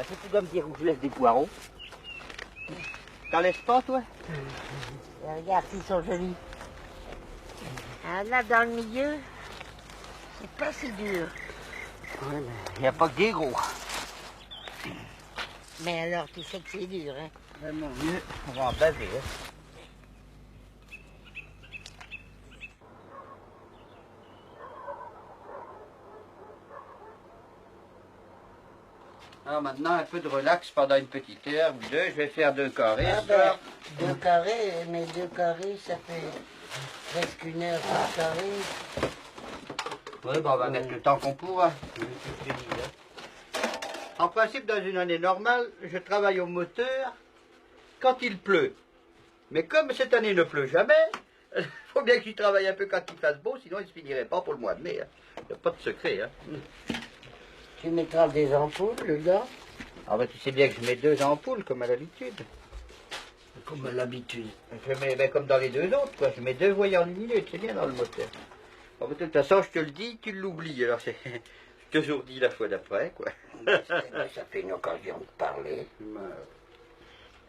Est-ce que tu dois me dire où je laisse des poireaux? T'en laisses pas, toi? Regarde, ils sont jolis. Ah, là, dans le milieu, c'est pas si dur. Oui, mais il n'y a pas que des gros. Mais alors, tu sais que c'est dur, hein? Mais mon Dieu, on va en baver, hein. Alors maintenant, un peu de relax pendant une petite heure ou deux. Je vais faire 2 carrés. Ah ben, 2 carrés, mais 2 carrés, ça fait presque 1 heure par carré. Oui, bon, on va mettre le temps qu'on pourra. En principe, dans une année normale, je travaille au moteur quand il pleut. Mais comme cette année ne pleut jamais, il faut bien que j'y travaille un peu quand il fasse beau, sinon il ne se finirait pas pour le mois de mai. Il n'y a pas de secret. Hein. Tu mettras des ampoules dedans? Ah ben, tu sais bien que je mets 2 ampoules, comme à l'habitude. Comme à l'habitude. Je mets, ben, comme dans les 2 autres, quoi. Je mets 2 voyants lumineux, c'est bien dans le moteur. Bon, de toute façon, je te le dis, tu l'oublies. Alors, c'est toujours dit la fois d'après, quoi. Ça fait une occasion de parler.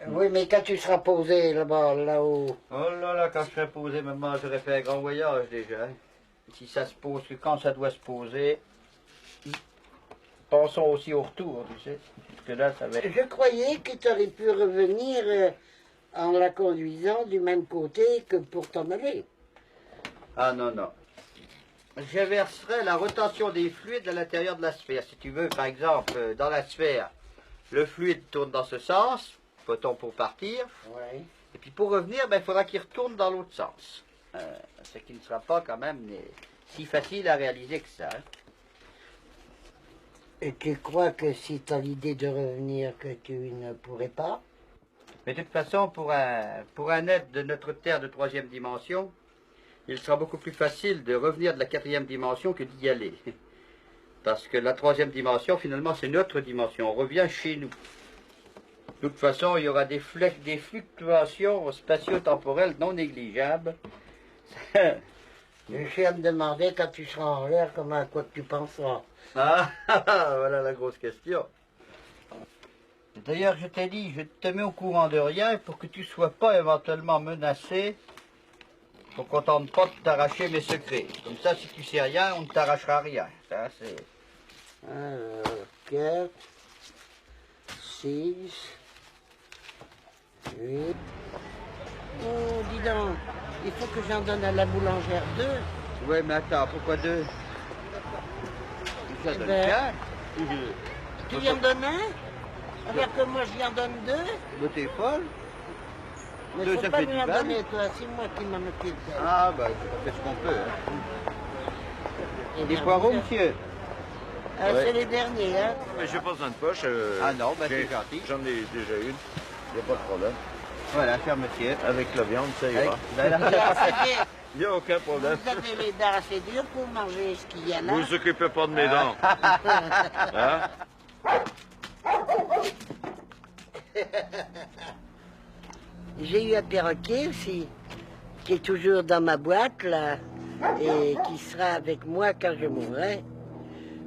Oui, mais quand tu seras posé là-bas, là-haut... Oh là là, quand je serai posé, maman, j'aurais fait un grand voyage déjà. Hein. Si ça se pose, quand ça doit se poser, pensons aussi au retour, tu sais. Parce que là, ça va être... Je croyais que tu aurais pu revenir en la conduisant du même côté que pour t'en aller. Ah non, non. Je verserai la rotation des fluides à l'intérieur de la sphère. Si tu veux, par exemple, dans la sphère, le fluide tourne dans ce sens, photon pour partir. Oui. Et puis pour revenir, ben, il faudra qu'il retourne dans l'autre sens. Ce qui ne sera pas quand même si facile à réaliser que ça. Hein. Et tu crois que si tu as l'idée de revenir, que tu ne pourrais pas? Mais de toute façon, pour un être de notre Terre de 3e dimension, il sera beaucoup plus facile de revenir de la 4e dimension que d'y aller. Parce que la 3e dimension, finalement, c'est notre dimension. On revient chez nous. De toute façon, il y aura des fluctuations spatio-temporelles non négligeables. Je suis à me demander, quand tu seras en l'air, comment à quoi tu penseras. Ah, voilà la grosse question. D'ailleurs, je t'ai dit, je te mets au courant de rien pour que tu ne sois pas éventuellement menacé, pour qu'on ne tente pas de t'arracher mes secrets. Comme ça, si tu sais rien, on ne t'arrachera rien. Ça, c'est... Alors, 4, 6, 8... Oh, dis donc, il faut que j'en donne à la boulangère 2. Ouais, mais attends, pourquoi 2? Ça Eh donne ben, 4. Tu lui en donnes un? Alors que moi, je lui en donne 2. Mais t'es folle? Mais Deux, faut ça pas fait lui du en mal. donner, toi, c'est moi qui m'en occupe d'elle. Ah, bah, on fait ce qu'on peut. Hein. Et Des bien, poireaux, vous- monsieur? Ah, Ouais. c'est les derniers, hein. Mais j'ai pas besoin de poche. Ah non, bah c'est gentil. J'en ai déjà une. Il n'y a pas de problème. Voilà, cher monsieur. Avec la viande, ça Avec- ira. ben, là, Vous avez- Il n'y a aucun problème. vous avez les dents assez dures pour manger ce qu'il y a là. Vous vous occupez pas de mes dents. Hein? J'ai eu un perroquet aussi, qui est toujours dans ma boîte, là, et qui sera avec moi quand je mourrai.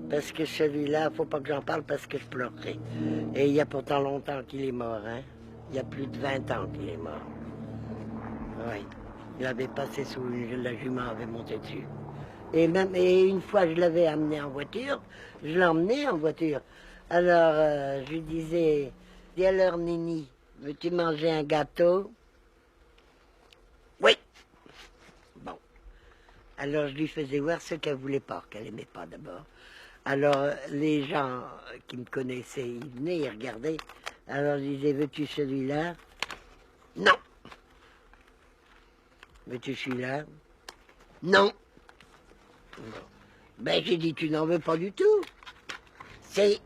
Parce que celui-là, faut pas que j'en parle parce que je pleurerai. Et il y a pourtant longtemps qu'il est mort, hein. Il y a plus de 20 ans qu'il est mort. Oui. Il avait passé sous la jument avait monté dessus. Et une fois, je l'avais amené en voiture. Je l'ai emmené en voiture. Alors, je lui disais, dis alors, Nini, veux-tu manger un gâteau? Oui. Bon. Alors, je lui faisais voir ce qu'elle voulait pas, qu'elle aimait pas d'abord. Alors, les gens qui me connaissaient, ils venaient, ils regardaient. Alors, je disais, veux-tu celui-là? Non. Veux-tu celui-là? Non. Ben, j'ai dit, tu n'en veux pas du tout. C'est...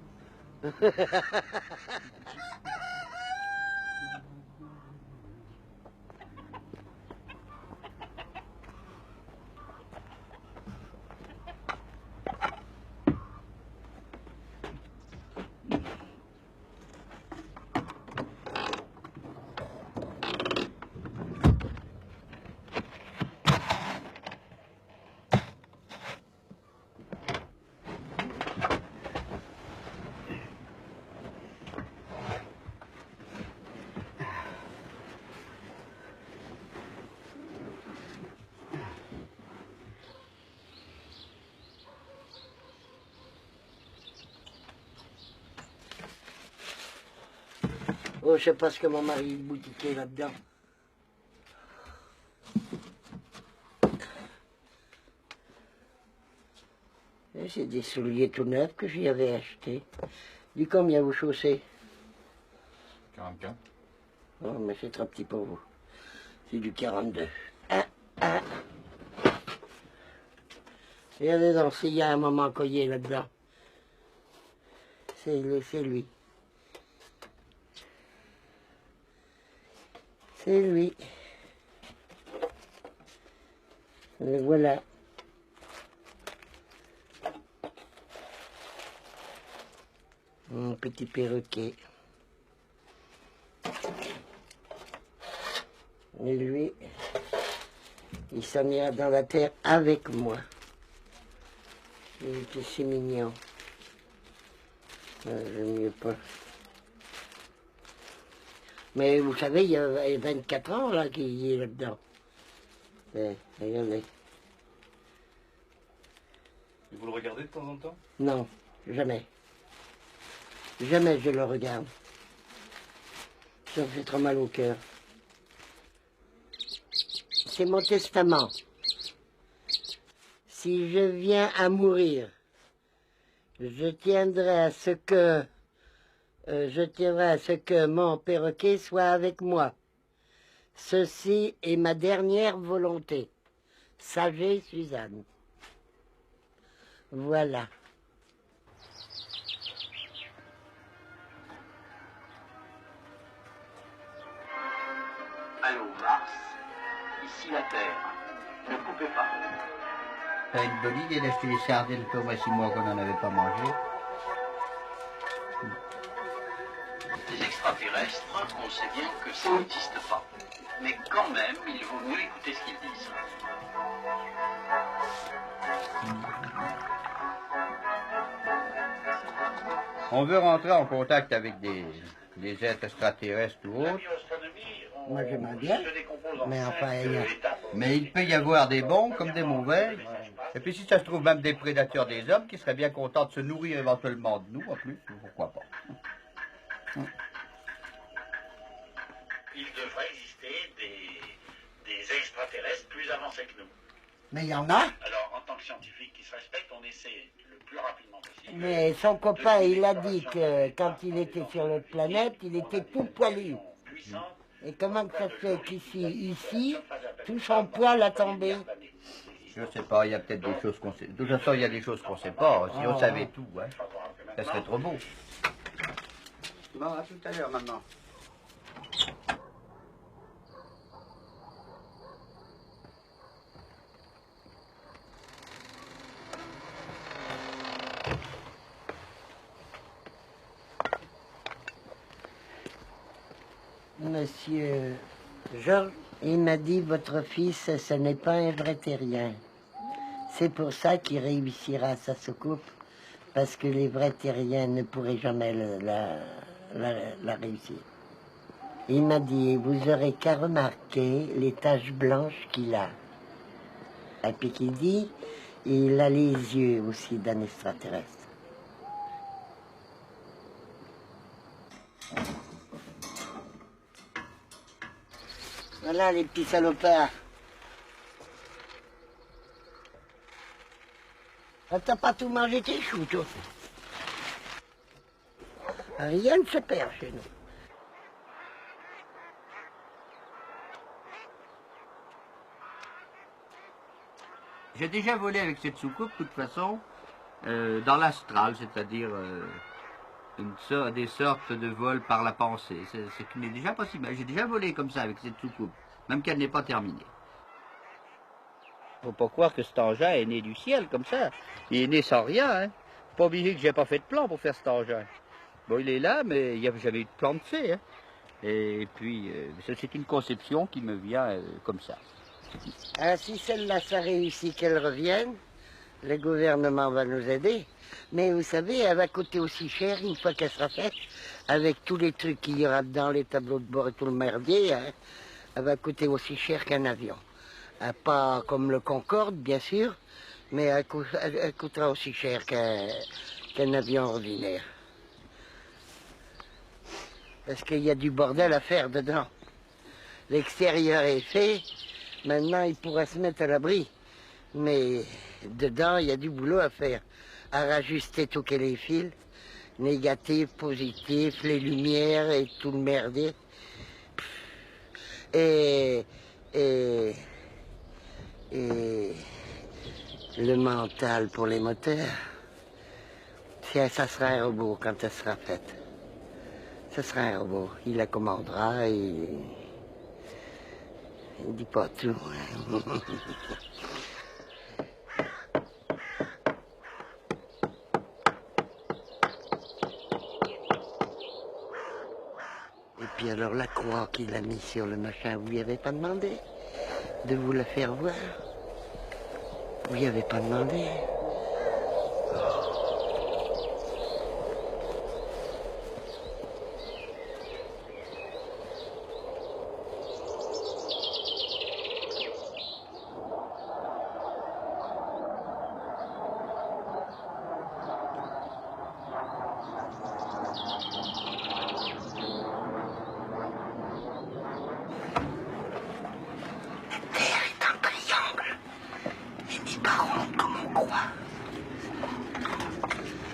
Oh, je sais pas ce que mon mari boutiquait là-dedans. C'est des souliers tout neufs que j'y avais achetés. Du combien vous chaussez? 44. Oh, mais c'est trop petit pour vous. C'est du 42. Ah, ah. Regardez donc s'il y a un moment collier là-dedans. C'est lui. C'est lui. Et voilà. Mon petit perroquet. Et lui, il s'en ira dans la terre avec moi. Il était si mignon. J'aime mieux pas. Mais vous savez, il y a 24 ans là qu'il est là-dedans. Regardez. Et vous le regardez de temps en temps? Non, jamais. Jamais je le regarde. Ça me fait trop mal au cœur. C'est mon testament. Si je viens à mourir, je tiendrai à ce que mon perroquet soit avec moi. Ceci est ma dernière volonté. Sagez, Suzanne. Voilà. Allô, Mars, ici la Terre. Ne coupez pas. T'as une bonne idée d'acheter des sardines pour moi 6 mois qu'on n'en avait pas mangé. Les extraterrestres, on sait bien que ça n'existe pas. Mais quand même, il vaut mieux écouter ce qu'ils disent. On veut rentrer en contact avec des êtres extraterrestres ou autres, Moi j'aimerais bien, mais enfin, mais il peut y avoir des bons comme des mauvais. Et puis si ça se trouve même des prédateurs des hommes qui seraient bien contents de se nourrir éventuellement de nous en plus, pourquoi pas. Il devrait exister des extraterrestres plus avancés que nous. mais il y en a. Alors, en tant que scientifique qui se respecte, on essaie le plus rapidement possible. Mais son copain, il a dit que quand il était sur notre planète, il était tout poilu. Et comment ça se fait qu'ici, tout son poil a tombé? Je sais pas, il y a peut-être des choses qu'on sait. De toute façon, il y a des choses qu'on sait pas. Si on savait tout, hein, ça serait trop beau. Bon, à tout à l'heure, maman. Monsieur Georges, il m'a dit, votre fils, ce n'est pas un vrai terrien. C'est pour ça qu'il réussira sa soucoupe, parce que les vrais terriens ne pourraient jamais la réussir. Il m'a dit, vous aurez qu'à remarquer les taches blanches qu'il a. Et puis qu'il dit, il a les yeux aussi d'un extraterrestre. Voilà les petits salopards. Ah, t'as pas tout mangé tes choux, toi. Rien ne se perd chez nous. J'ai déjà volé avec cette soucoupe, de toute façon, dans l'astral, c'est-à-dire des sortes de vols par la pensée. Ce qui m'est déjà possible. J'ai déjà volé comme ça avec cette soucoupe, même qu'elle n'est pas terminée. Faut pas croire que cet engin est né du ciel comme ça. Il est né sans rien. Hein. Pas obligé que j'ai pas fait de plan pour faire cet engin. Bon, il est là, mais il n'y a jamais eu de plan de fait. Hein. Et puis, c'est une conception qui me vient comme ça. Ah, si celle-là, ça réussit qu'elle revienne, le gouvernement va nous aider. Mais vous savez, elle va coûter aussi cher une fois qu'elle sera faite, avec tous les trucs qu'il y aura dedans, les tableaux de bord et tout le merdier, hein, elle va coûter aussi cher qu'un avion. Pas comme le Concorde, bien sûr, mais elle coûtera aussi cher qu'un avion ordinaire. Parce qu'il y a du bordel à faire dedans. L'extérieur est fait, maintenant il pourra se mettre à l'abri. Mais dedans, il y a du boulot à faire. À rajuster tous les fils, négatifs, positifs, les lumières et tout le merdier. Et le mental pour les moteurs. Ça sera un robot quand ça sera fait. Ça sera un robot. Il la commandera et il dit pas tout. Et puis alors la croix qu'il a mis sur le machin, vous lui avez pas demandé de vous la faire voir? Vous lui avez pas demandé?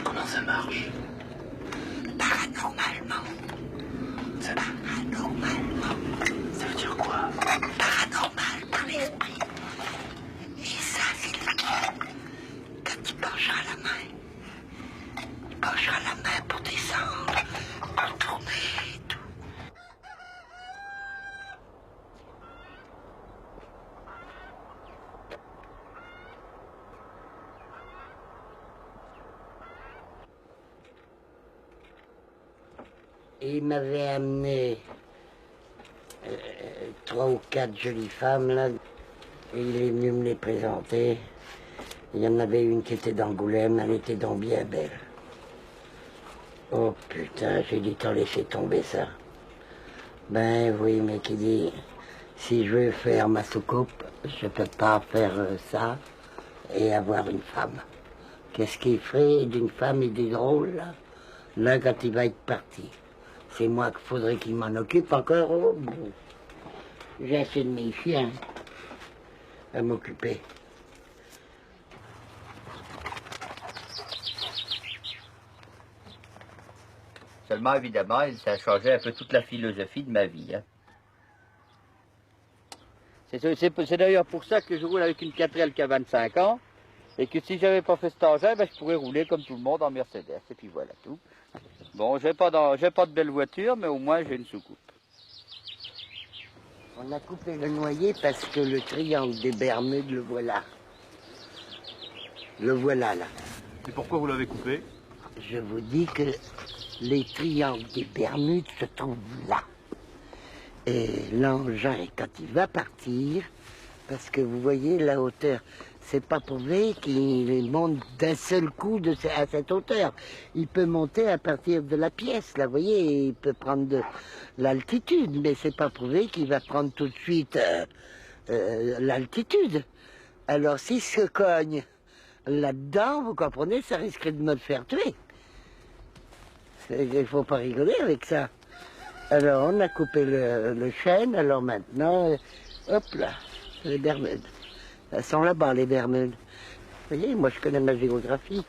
Comment ça marche? Paranormalement. Paranormalement. Ça veut dire quoi? Paranormal par l'esprit. Et ça, c'est le quand tu pencheras la main. Tu pencheras la main pour descendre, pour tourner et tout. Et il m'avait amené 3 ou 4 jolies femmes, là, et il est venu me les présenter. Il y en avait une qui était d'Angoulême, elle était donc bien belle. Oh putain, j'ai dit, t'en laisser tomber ça. Ben oui, mais qui dit, si je veux faire ma soucoupe, je peux pas faire ça et avoir une femme. Qu'est-ce qu'il ferait d'une femme et des drôles, là? Là, quand il va être parti. C'est moi qu'il faudrait qu'il m'en occupe encore. Oh, j'ai assez de mes chiens à m'occuper. Seulement, évidemment, ça a changé un peu toute la philosophie de ma vie. Hein. C'est d'ailleurs pour ça que je roule avec une 4L qui a 25 ans, et que si j'avais pas fait cet engin, ben, je pourrais rouler comme tout le monde en Mercedes. Et puis voilà tout. Bon, j'ai pas de belle voiture, mais au moins j'ai une soucoupe. On a coupé le noyer parce que le triangle des Bermudes, le voilà. Le voilà là. Et pourquoi vous l'avez coupé? Je vous dis que les triangles des Bermudes se trouvent là. Et l'engin, quand il va partir, parce que vous voyez la hauteur, c'est pas prouvé qu'il monte d'un seul coup à cette hauteur. Il peut monter à partir de la pièce, là, vous voyez, il peut prendre de l'altitude, mais c'est pas prouvé qu'il va prendre tout de suite l'altitude. Alors s'il se cogne là-dedans, vous comprenez, ça risquerait de me le faire tuer. Il faut pas rigoler avec ça. Alors on a coupé le chêne, alors maintenant, hop là, les Bermudes. Elles sont là-bas, les Bermudes. Vous voyez, moi je connais ma géographie.